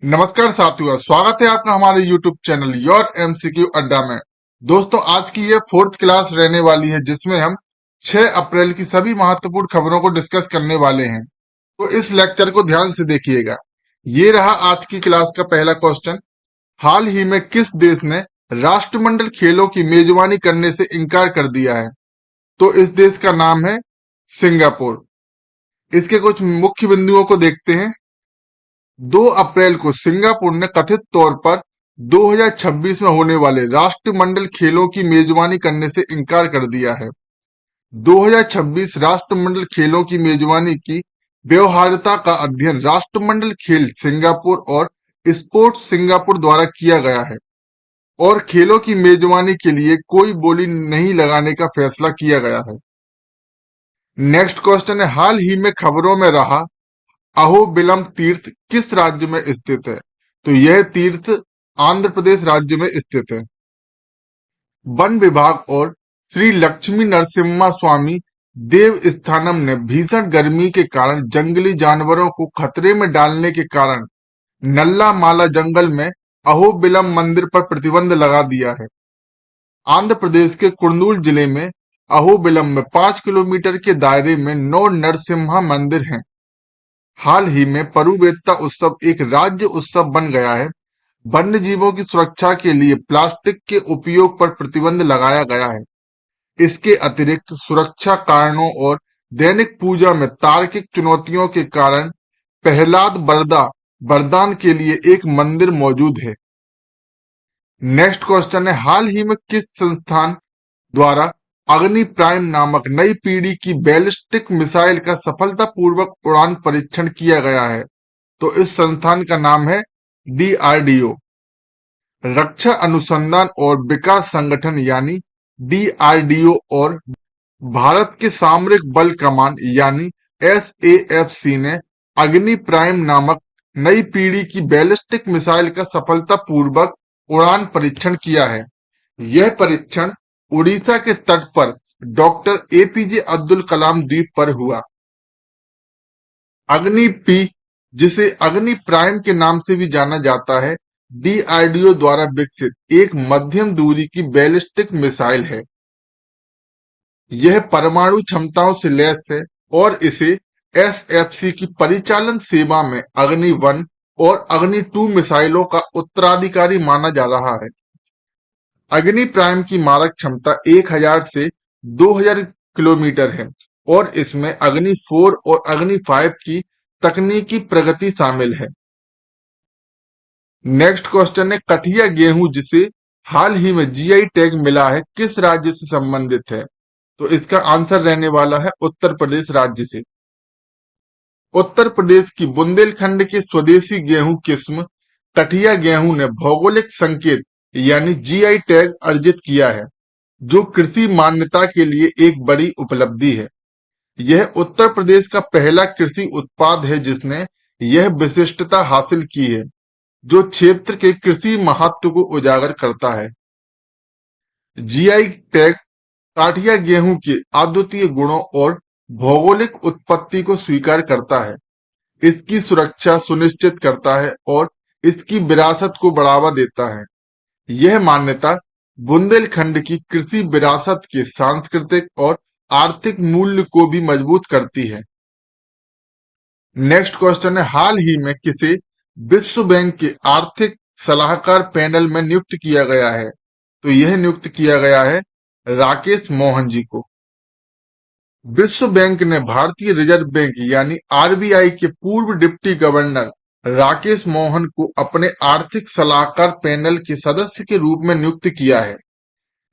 नमस्कार साथियों, स्वागत है आपका हमारे YouTube चैनल योर एमसीक्यू अड्डा में। दोस्तों, आज की ये फोर्थ क्लास रहने वाली है जिसमें हम 6 अप्रैल की सभी महत्वपूर्ण खबरों को डिस्कस करने वाले हैं। तो इस लेक्चर को ध्यान से देखिएगा। ये रहा आज की क्लास का पहला क्वेश्चन। हाल ही में किस देश ने राष्ट्रमंडल खेलों की मेजबानी करने से इनकार कर दिया है? तो इस देश का नाम है सिंगापुर। इसके कुछ मुख्य बिंदुओं को देखते हैं। 2 अप्रैल को सिंगापुर ने कथित तौर पर 2026 में होने वाले राष्ट्रमंडल खेलों की मेजबानी करने से इनकार कर दिया है। 2026 राष्ट्रमंडल खेलों की मेजबानी की व्यवहार्यता का अध्ययन राष्ट्रमंडल खेल सिंगापुर और स्पोर्ट्स सिंगापुर द्वारा किया गया है और खेलों की मेजबानी के लिए कोई बोली नहीं लगाने का फैसला किया गया है। नेक्स्ट क्वेश्चन है, हाल ही में खबरों में रहा अहोबिलम तीर्थ किस राज्य में स्थित है? तो यह तीर्थ आंध्र प्रदेश राज्य में स्थित है। वन विभाग और श्री लक्ष्मी नरसिम्हा स्वामी देवस्थानम ने भीषण गर्मी के कारण जंगली जानवरों को खतरे में डालने के कारण नल्ला माला जंगल में अहोबिलम मंदिर पर प्रतिबंध लगा दिया है। आंध्र प्रदेश के कुर्नूल जिले में अहोबिलम में 5 किलोमीटर के दायरे में 9 नरसिम्हा मंदिर हैं। हाल ही में परुबेत्ता उत्सव एक राज्य उत्सव बन गया है। वन्य जीवों की सुरक्षा के लिए प्लास्टिक के उपयोग पर प्रतिबंध लगाया गया है। इसके अतिरिक्त सुरक्षा कारणों और दैनिक पूजा में तार्किक चुनौतियों के कारण प्रहलाद बरदा वरदान के लिए एक मंदिर मौजूद है। नेक्स्ट क्वेश्चन है, हाल ही में किस संस्थान द्वारा अग्नि प्राइम नामक नई पीढ़ी की बैलिस्टिक मिसाइल का सफलतापूर्वक उड़ान परीक्षण किया गया है? तो इस संस्थान का नाम है डीआरडीओ। रक्षा अनुसंधान और विकास संगठन यानी डीआरडीओ और भारत के सामरिक बल कमान यानी एसएएफसी ने अग्नि प्राइम नामक नई पीढ़ी की बैलिस्टिक मिसाइल का सफलतापूर्वक उड़ान परीक्षण किया है। यह परीक्षण उड़ीसा के तट पर डॉक्टर एपीजे अब्दुल कलाम द्वीप पर हुआ। अग्नि पी, जिसे अग्नि प्राइम के नाम से भी जाना जाता है, डीआरडीओ द्वारा विकसित एक मध्यम दूरी की बैलिस्टिक मिसाइल है। यह परमाणु क्षमताओं से लैस है और इसे एसएफसी की परिचालन सेवा में अग्नि 1 और अग्नि 2 मिसाइलों का उत्तराधिकारी माना जा रहा है। अग्नि प्राइम की मारक क्षमता 1000 से 2000 किलोमीटर है और इसमें अग्नि 4 और अग्नि 5 की तकनीकी प्रगति शामिल है। नेक्स्ट क्वेश्चन है, कठिया गेहूं जिसे हाल ही में जीआई टैग मिला है किस राज्य से संबंधित है? तो इसका आंसर रहने वाला है उत्तर प्रदेश राज्य से। उत्तर प्रदेश की बुंदेलखंड के स्वदेशी गेहूं किस्म कठिया गेहूं ने भौगोलिक संकेत यानी जीआई टैग अर्जित किया है, जो कृषि मान्यता के लिए एक बड़ी उपलब्धि है। यह उत्तर प्रदेश का पहला कृषि उत्पाद है जिसने यह विशिष्टता हासिल की है, जो क्षेत्र के कृषि महत्व को उजागर करता है। जीआई टैग काठिया गेहूं के अद्वितीय गुणों और भौगोलिक उत्पत्ति को स्वीकार करता है, इसकी सुरक्षा सुनिश्चित करता है और इसकी विरासत को बढ़ावा देता है। यह मान्यता बुंदेलखंड की कृषि विरासत के सांस्कृतिक और आर्थिक मूल्य को भी मजबूत करती है। नेक्स्ट क्वेश्चन है, हाल ही में किसे विश्व बैंक के आर्थिक सलाहकार पैनल में नियुक्त किया गया है? तो यह नियुक्त किया गया है राकेश मोहन जी को। विश्व बैंक ने भारतीय रिजर्व बैंक यानी आरबीआई के पूर्व डिप्टी गवर्नर राकेश मोहन को अपने आर्थिक सलाहकार पैनल के सदस्य के रूप में नियुक्त किया है।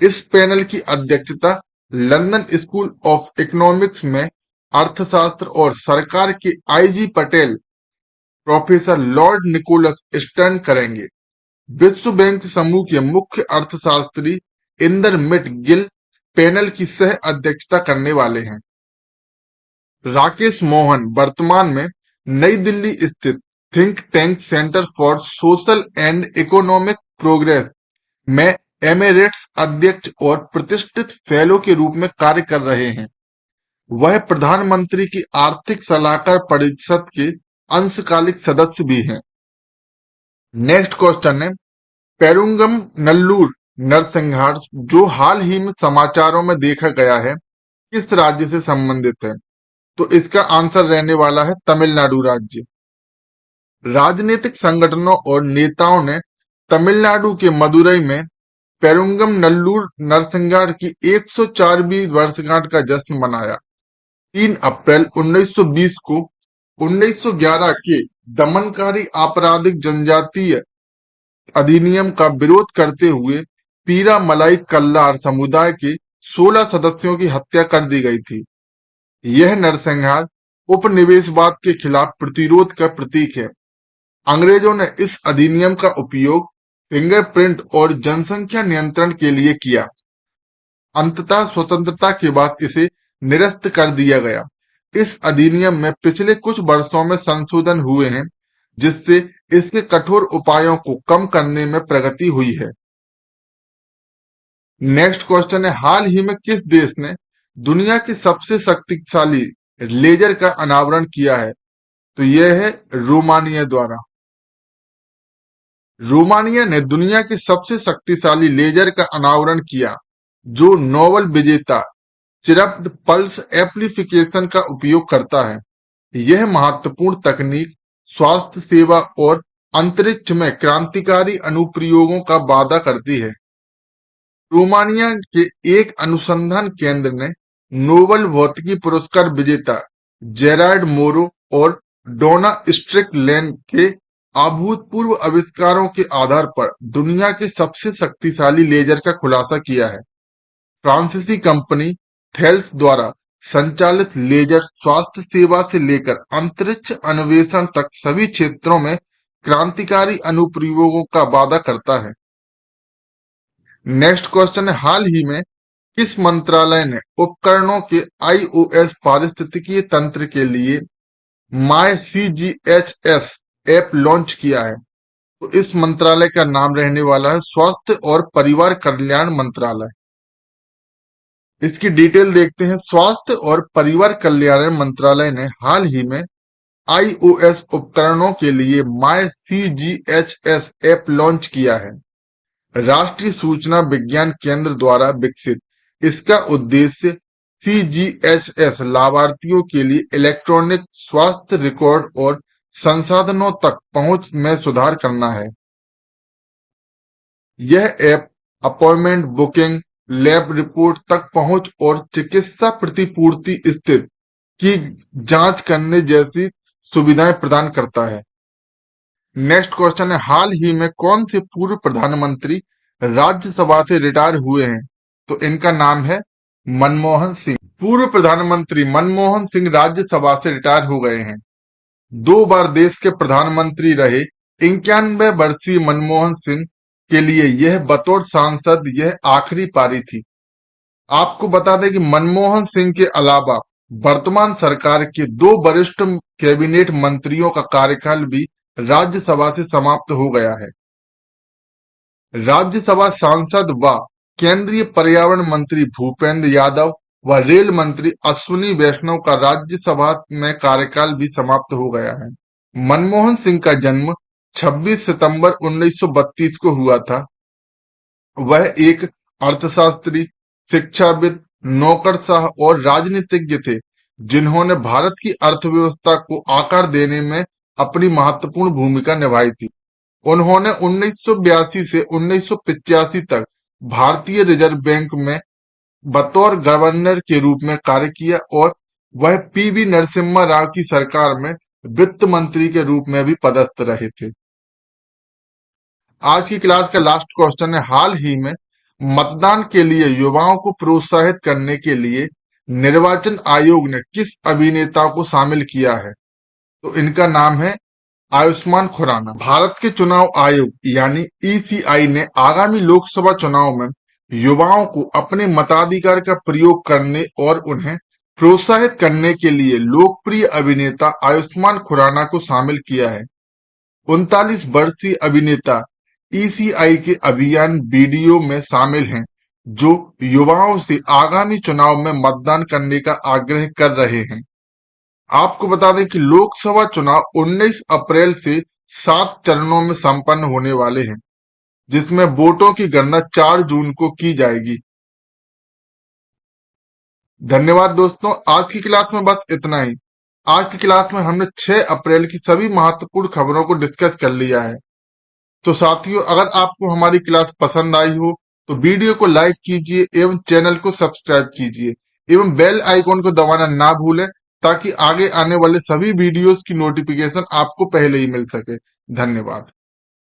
इस पैनल की अध्यक्षता लंदन स्कूल ऑफ इकोनॉमिक्स में अर्थशास्त्र और सरकार के I G Patel professor lord Nicholas Stern करेंगे। विश्व बैंक समूह के मुख्य अर्थशास्त्री इंदरमिट गिल पैनल की सह अध्यक्षता करने वाले हैं। राकेश मोहन वर्तमान में नई दिल्ली स्थित think tank centre for social and economic progress में एमेरिटस अध्यक्ष और प्रतिष्ठित फेलो के रूप में कार्य कर रहे हैं। वह प्रधानमंत्री की आर्थिक सलाहकार परिषद के अंशकालिक सदस्य भी हैं। नेक्स्ट क्वेश्चन है पेरुंगम नल्लूर नरसंहार जो हाल ही में समाचारों में देखा गया है किस राज्य से संबंधित है? तो इसका आंसर रहने वाला है तमिलनाडु राज्य। राजनीतिक संगठनों और नेताओं ने तमिलनाडु के मदुरई में पेरुंगम नल्लूर नरसंहार की 104वीं वर्षगांठ का जश्न मनाया। 3 अप्रैल 1920 को 1911 के दमनकारी आपराधिक जनजातीय अधिनियम का विरोध करते हुए पीरा मलाई कल्लार समुदाय के 16 सदस्यों की हत्या कर दी गई थी। यह नरसंहार उपनिवेशवाद के खिलाफ प्रतिरोध का प्रतीक है। अंग्रेजों ने इस अधिनियम का उपयोग फिंगरप्रिंट और जनसंख्या नियंत्रण के लिए किया। अंततः स्वतंत्रता के बाद इसे निरस्त कर दिया गया। इस अधिनियम में पिछले कुछ वर्षों में संशोधन हुए हैं जिससे इसके कठोर उपायों को कम करने में प्रगति हुई है। नेक्स्ट क्वेश्चन है हाल ही में किस देश ने दुनिया के सबसे शक्तिशाली लेजर का अनावरण किया है? तो यह है रोमानिया द्वारा। रोमानिया ने दुनिया के सबसे शक्तिशाली लेजर का अनावरण किया जो नोबेल विजेता चिरप्ड पल्स एम्प्लीफिकेशन का उपयोग करता है। यह महत्वपूर्ण तकनीक स्वास्थ्य सेवा और अंतरिक्ष में क्रांतिकारी अनुप्रयोगों का वादा करती है। रोमानिया के एक अनुसंधान केंद्र ने नोबेल भौतिकी पुरस्कार विजेता जेरार्ड मोरो और डोना स्ट्रिकलैंड के अभूतपूर्व आविष्कारों के आधार पर दुनिया के सबसे शक्तिशाली लेजर का खुलासा किया है। फ्रांसीसी कंपनी थेल्स द्वारा संचालित लेजर स्वास्थ्य सेवा से लेकर अंतरिक्ष अन्वेषण तक सभी क्षेत्रों में क्रांतिकारी अनुप्रयोगों का वादा करता है। नेक्स्ट क्वेश्चन है हाल ही में किस मंत्रालय ने उपकरणों के iOS पारिस्थितिकीय तंत्र के लिए MyCGHS ऐप लॉन्च किया है? तो इस मंत्रालय का नाम रहने वाला है स्वास्थ्य और परिवार कल्याण मंत्रालय। इसकी डिटेल देखते हैं। स्वास्थ्य और परिवार कल्याण मंत्रालय ने हाल ही में iOS उपकरणों के लिए MyCGHS ऐप लॉन्च किया है। राष्ट्रीय सूचना विज्ञान केंद्र द्वारा विकसित इसका उद्देश्य CGHS लाभार्थियों के लिए इलेक्ट्रॉनिक स्वास्थ्य रिकॉर्ड और संसाधनों तक पहुंच में सुधार करना है। यह app appointment booking, lab report तक पहुंच और चिकित्सा प्रतिपूर्ति स्थिति की जांच करने जैसी सुविधाएं प्रदान करता है। नेक्स्ट क्वेश्चन है हाल ही में कौन से पूर्व प्रधानमंत्री राज्यसभा से रिटायर हुए हैं? तो इनका नाम है मनमोहन सिंह। पूर्व प्रधानमंत्री मनमोहन सिंह राज्यसभा से रिटायर हो गए हैं। 2 बार देश के प्रधानमंत्री रहे 91 वर्षीय मनमोहन सिंह के लिए यह बतौर सांसद यह आखिरी पारी थी। आपको बता दें कि मनमोहन सिंह के अलावा वर्तमान सरकार के 2 वरिष्ठ कैबिनेट मंत्रियों का कार्यकाल भी राज्यसभा से समाप्त हो गया है। राज्यसभा सांसद व केंद्रीय पर्यावरण मंत्री भूपेंद्र यादव व रेल मंत्री अश्विनी वैष्णव का राज्यसभा में कार्यकाल भी समाप्त हो गया है। मनमोहन सिंह का जन्म 26 सितंबर 1932 को हुआ था। वह एक अर्थशास्त्री, शिक्षाविद, नौकरशाह और राजनीतिज्ञ थे जिन्होंने भारत की अर्थव्यवस्था को आकार देने में अपनी महत्वपूर्ण भूमिका निभाई थी। उन्होंने 1982 से 1985 तक भारतीय रिजर्व बैंक में बतौर गवर्नर के रूप में कार्य किया और वह पीवी नरसिम्हा राव की सरकार में वित्त मंत्री के रूप में भी पदस्थ रहे थे। आज की क्लास का लास्ट क्वेश्चन है हाल ही में मतदान के लिए युवाओं को प्रोत्साहित करने के लिए निर्वाचन आयोग ने किस अभिनेता को शामिल किया है? तो इनका नाम है आयुष्मान खुराना। भारत के चुनाव आयोग यानी ईसीआई ने आगामी लोकसभा चुनाव में युवाओं को अपने मताधिकार का प्रयोग करने और उन्हें प्रोत्साहित करने के लिए लोकप्रिय अभिनेता आयुष्मान खुराना को शामिल किया है। 39 वर्षीय अभिनेता ईसीआई के अभियान वीडियो में शामिल हैं जो युवाओं से आगामी चुनाव में मतदान करने का आग्रह कर रहे हैं। आपको बता दें कि लोकसभा चुनाव 19 अप्रैल से 7 चरणों में संपन्न होने वाले हैं, जिसमें वोटों की गणना 4 जून को की जाएगी। धन्यवाद दोस्तों, आज की क्लास में बस इतना ही। आज की क्लास में हमने 6 अप्रैल की सभी महत्वपूर्ण खबरों को डिस्कस कर लिया है। तो साथियों, अगर आपको हमारी क्लास पसंद आई हो तो वीडियो को लाइक कीजिए एवं चैनल को सब्सक्राइब कीजिए एवं बेल आइकॉन को दबाना ना भूलें, ताकि आगे आने वाले सभी वीडियोस की नोटिफिकेशन आपको पहले ही मिल सके। धन्यवाद।